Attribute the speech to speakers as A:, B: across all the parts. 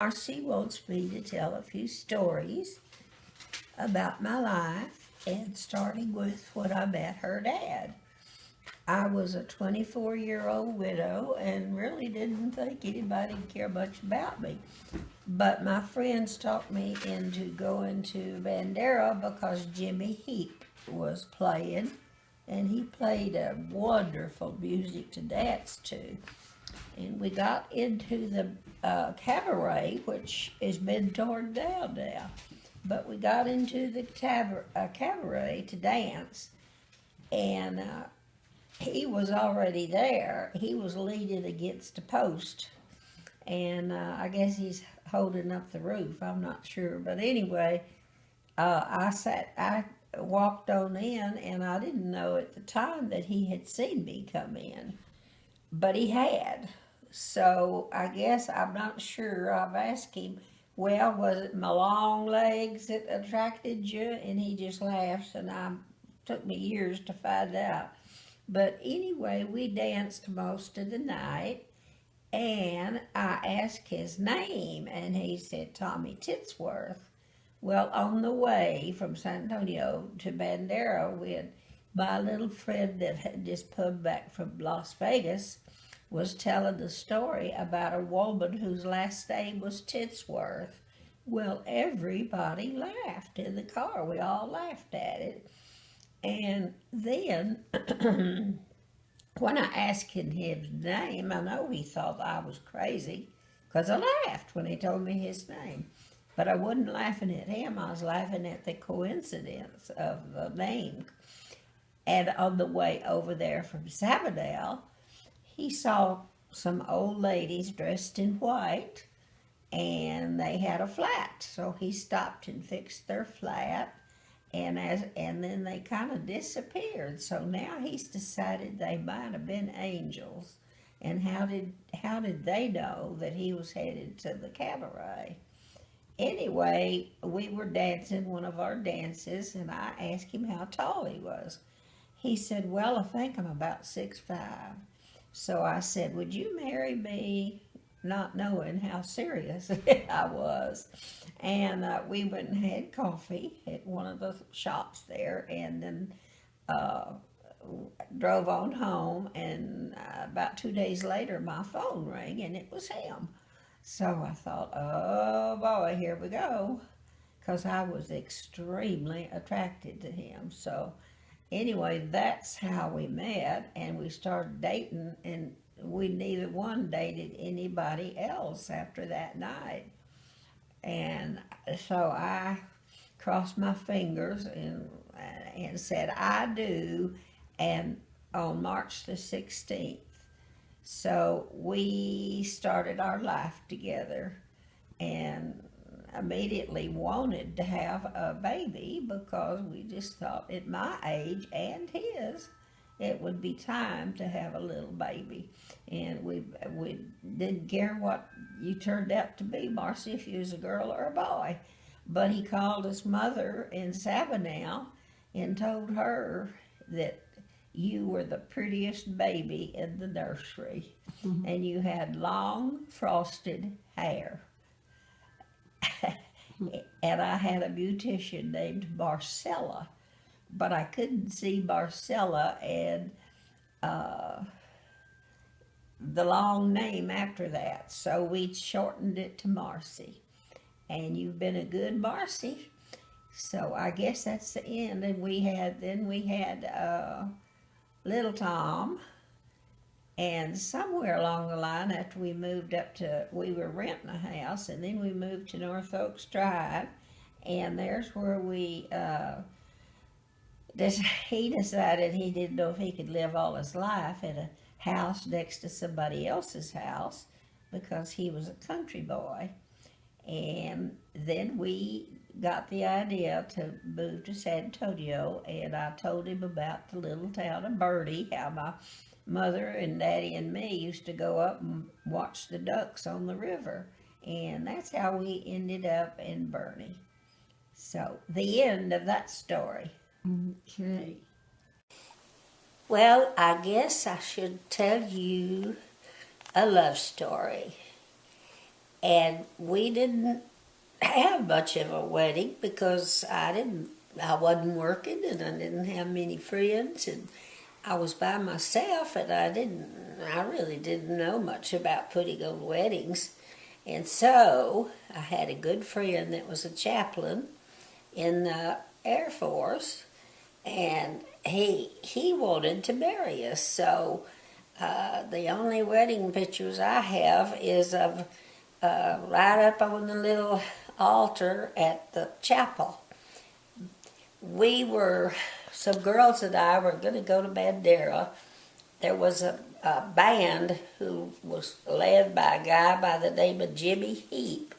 A: Marcy wants me to tell a few stories about my life, and starting with when I met her dad. I was a 24-year-old widow and really didn't think anybody would care much about me. But my friends talked me into going to Bandera because Jimmy Heap was playing, and he played a wonderful music to dance to. And we got into the cabaret, which has been torn down now. But we got into the cabaret to dance, and he was already there. He was leaning against a post, and I guess he's holding up the roof. I'm not sure, but anyway, I walked on in, and I didn't know at the time that he had seen me come in, but he had. So I guess I'm not sure. I've asked him, well, was it my long legs that attracted you? And he just laughs, and I took me years to find out. But anyway, we danced most of the night, and I asked his name, and he said Tommy Titsworth. Well, on the way from San Antonio to Bandera, we had my little friend that had just come back from Las Vegas was telling the story about a woman whose last name was Titsworth. Well, everybody laughed in the car. We all laughed at it. And then when I asked him his name, I know he thought I was crazy because I laughed when he told me his name. But I wasn't laughing at him. I was laughing at the coincidence of the name. And on the way over there from Sabadell, he saw some old ladies dressed in white, and they had a flat. So he stopped and fixed their flat, and then they kind of disappeared. So now he's decided they might have been angels. And how did they know that he was headed to the cabaret? Anyway, we were dancing one of our dances, and I asked him how tall he was. He said, well, I think I'm about 6'5". So I said, would you marry me? Not knowing how serious I was. And we went and had coffee at one of the shops there, and then uh, drove on home. And about 2 days later, my phone rang, and it was him. So I thought, oh boy, here we go. Because I was extremely attracted to him. So anyway, that's how we met, and we started dating, and we neither one dated anybody else after that night. And so I crossed my fingers and said, I do, and on March the 16th. So we started our life together, and immediately wanted to have a baby because we just thought at my age and his it would be time to have a little baby. And we didn't care what you turned out to be, Marcy, if you was a girl or a boy. But he called his mother in Savannah and told her that you were the prettiest baby in the nursery, and you had long frosted hair. And I had a beautician named Marcella, but I couldn't see Marcella and uh, the long name after that, so we shortened it to Marcy. And you've been a good Marcy. So I guess that's the end. And we had little Tom, and somewhere along the line, after we moved we were renting a house, and then we moved to North Oaks Drive, and there's where he decided he didn't know if he could live all his life in a house next to somebody else's house because he was a country boy. And then we got the idea to move to San Antonio, and I told him about the little town of Bertie, how my mother and daddy and me used to go up and watch the ducks on the river. And that's how we ended up in Bernie. So, the end of that story.
B: Okay.
A: Well, I guess I should tell you a love story. And we didn't have much of a wedding because I wasn't working and I didn't have many friends and I was by myself and I really didn't know much about putting on weddings. And so I had a good friend that was a chaplain in the Air Force, and he wanted to marry us. So the only wedding pictures I have is of right up on the little altar at the chapel. Some girls and I were going to go to Bandera. There was a band who was led by a guy by the name of Jimmy Heap,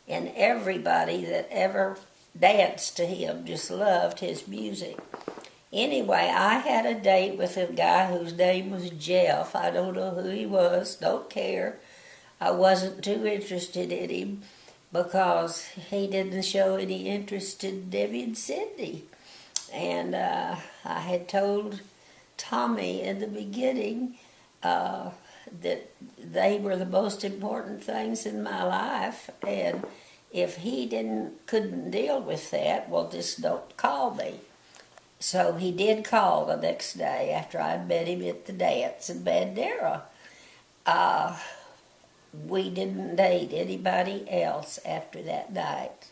A: and everybody that ever danced to him just loved his music. Anyway, I had a date with a guy whose name was Jeff. I don't know who he was, don't care. I wasn't too interested in him because he didn't show any interest in Debbie and Cindy. And I had told Tommy in the beginning that they were the most important things in my life, and if he couldn't deal with that, well, just don't call me. So he did call the next day after I'd met him at the dance in Bandera. We didn't date anybody else after that night.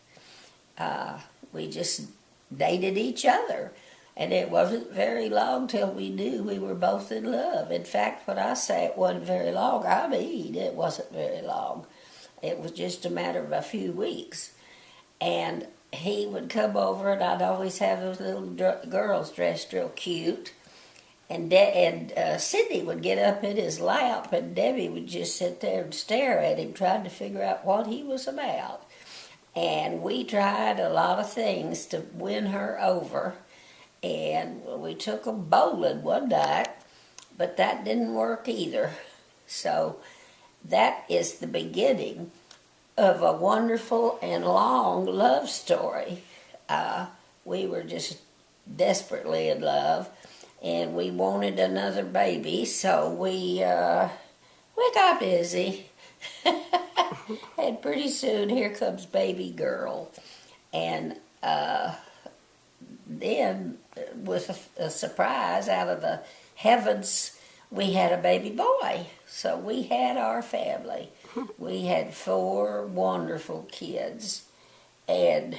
A: We just dated each other. And it wasn't very long till we knew we were both in love. In fact, when I say it wasn't very long, I mean it wasn't very long. It was just a matter of a few weeks. And he would come over, and I'd always have those little girls dressed real cute. And Sidney would get up in his lap, and Debbie would just sit there and stare at him, trying to figure out what he was about. And we tried a lot of things to win her over. And we took them bowling one night, but that didn't work either. So that is the beginning of a wonderful and long love story. We were just desperately in love, and we wanted another baby, so we got busy. And pretty soon, here comes baby girl. And then, with a surprise out of the heavens, we had a baby boy. So we had our family. We had 4 wonderful kids. And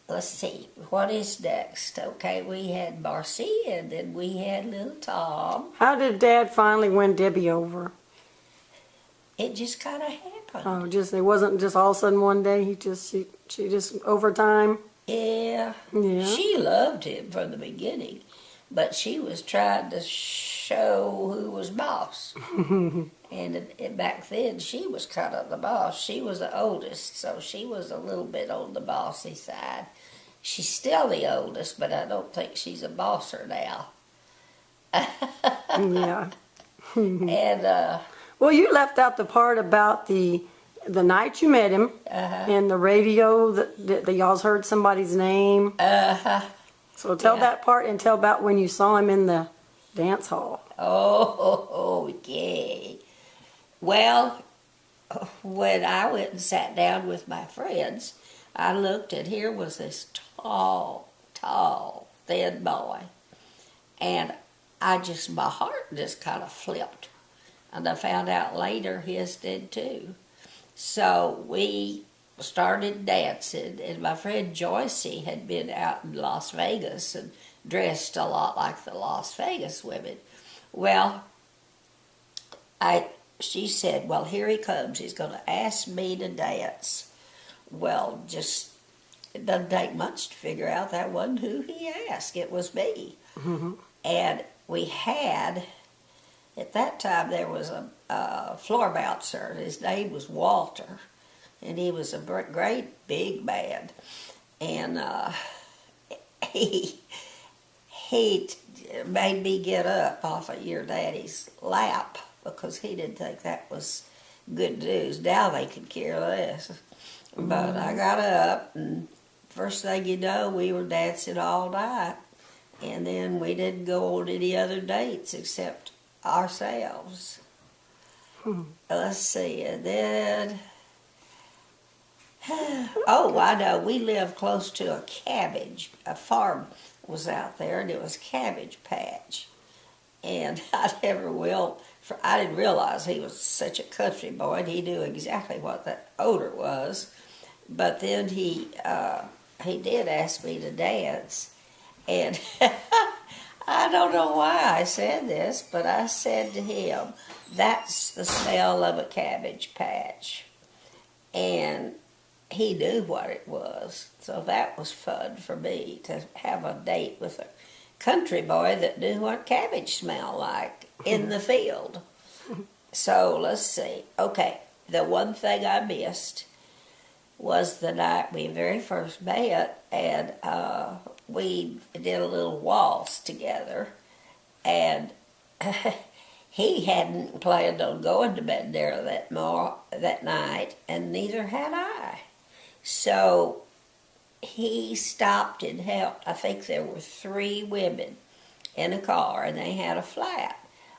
A: let's see, what is next? Okay, we had Marcy, and then we had little Tom.
B: How did Dad finally win Debbie over?
A: It just kind of happened.
B: Oh, it wasn't just all of a sudden one day. She just over time.
A: Yeah. She loved him from the beginning, but she was trying to show who was boss. And back then, she was kind of the boss. She was the oldest, so she was a little bit on the bossy side. She's still the oldest, but I don't think she's a bosser now.
B: Yeah.
A: And
B: well, you left out the part about the night you met him and the radio that y'all's heard somebody's name. So tell that part and tell about when you saw him in the dance hall.
A: Oh, yay. Well, when I went and sat down with my friends, I looked, and here was this tall, thin boy. And my heart just kind of flipped. And I found out later his did too. So we started dancing, and my friend Joycey had been out in Las Vegas and dressed a lot like the Las Vegas women. Well, she said, well, here he comes. He's going to ask me to dance. Well, it doesn't take much to figure out that wasn't who he asked. It was me. Mm-hmm. And we had, at that time, there was a floor bouncer. His name was Walter, and he was a great big man. And he made me get up off of your daddy's lap because he didn't think that was good news. Now they could care less. But I got up, and first thing you know, we were dancing all night. And then we didn't go on any other dates except ourselves. let's see, and then, oh, I know, we lived close to a cabbage, a farm was out there, and it was cabbage patch. And I didn't realize he was such a country boy, and he knew exactly what that odor was. But then he did ask me to dance, and I don't know why I said this, but I said to him, "That's the smell of a cabbage patch," and he knew what it was. So that was fun for me to have a date with a country boy that knew what cabbage smelled like in the field. So let's see. Okay, the one thing I missed was the night we very first met, and we did a little waltz together, and he hadn't planned on going to Bandera that night, and neither had I. So he stopped and helped. I think there were 3 women in a car, and they had a flat.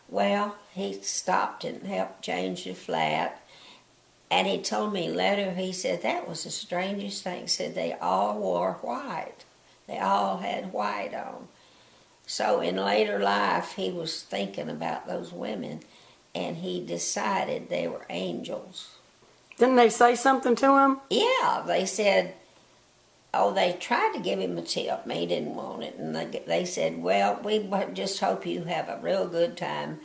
A: Well, he stopped and helped change the flat, and he told me later, he said, that was the strangest thing. He said they all wore white. They all had white on. So in later life, he was thinking about those women, and he decided they were angels.
B: Didn't they say something to him?
A: Yeah, they said, oh, they tried to give him a tip. He didn't want it. And they said, well, we just hope you have a real good time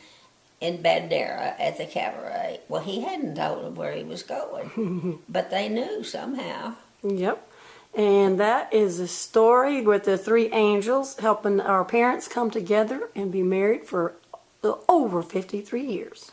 A: in Bandera at the cabaret. Well, he hadn't told them where he was going, but they knew somehow.
B: Yep. And that is a story with the 3 angels helping our parents come together and be married for over 53 years.